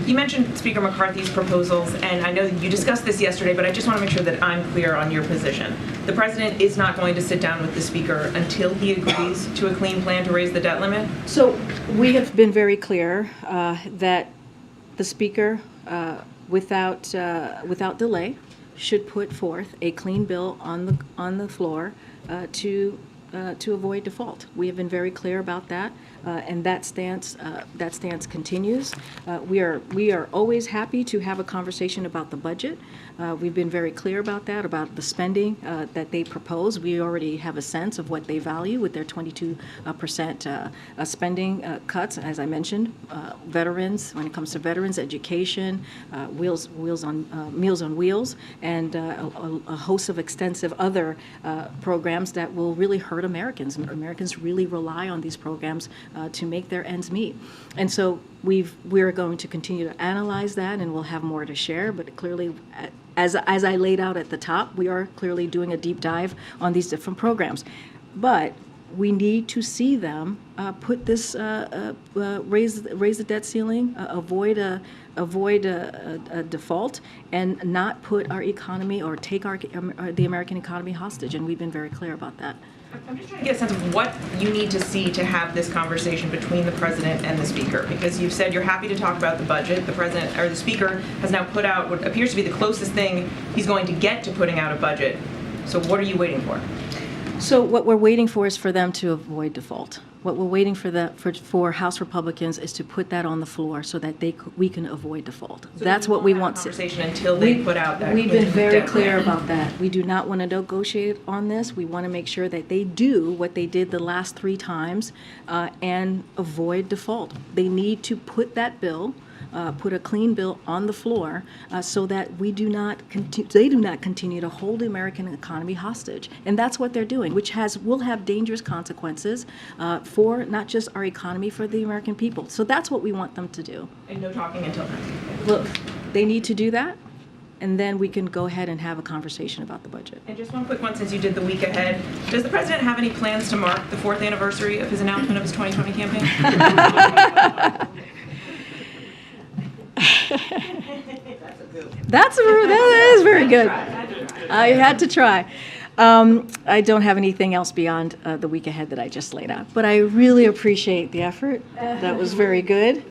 You mentioned Speaker McCarthy's proposals, and I know you discussed this yesterday, but I just want to make sure that I'm clear on your position. The president is not going to sit down with the speaker until he agrees to a clean plan to raise the debt limit? So we have been very clear that the speaker, without delay, should put forth a clean bill on the floor to avoid default. We have been very clear about that, and that stance continues. We are always happy to have a conversation about the budget. We've been very clear about that, about the spending that they propose. We already have a sense of what they value with their 22% spending cuts, as I mentioned. Veterans, when it comes to veterans, education, Meals on Wheels, and a host of extensive other programs that will really hurt Americans. Americans really rely on these programs to make their ends meet. And so we're going to continue to analyze that, and we'll have more to share. But clearly, as I laid out at the top, we are clearly doing a deep dive on these different programs. But we need to see them put this raise the debt ceiling, avoid a default, and not put our economy or take the American economy hostage. And we've been very clear about that. I'm just trying to get a sense of what you need to see to have this conversation between the president and the speaker, because you've said you're happy to talk about the budget. The president, or the speaker, has now put out what appears to be the closest thing he's going to get to putting out a budget. So what are you waiting for? So what we're waiting for is for them to avoid default. What we're waiting for House Republicans is to put that on the floor so that we can avoid default. So that's what we want. Conversation until they put out that. We've been very clear about that. We do not want to negotiate on this. We want to make sure that they do what they did the last 3 times and avoid default. They need to put that bill. Put a clean bill on the floor so that they do not continue to hold the American economy hostage. And that's what they're doing, which will have dangerous consequences for not just our economy, for the American people. So that's what we want them to do. And no talking until then. Look, they need to do that, and then we can go ahead and have a conversation about the budget. And just one quick one, since you did the week ahead. Does the president have any plans to mark the 4th anniversary of his announcement of his 2020 campaign? That is very good. I had to try. I don't have anything else beyond the week ahead that I just laid out, but I really appreciate the effort. That was very good.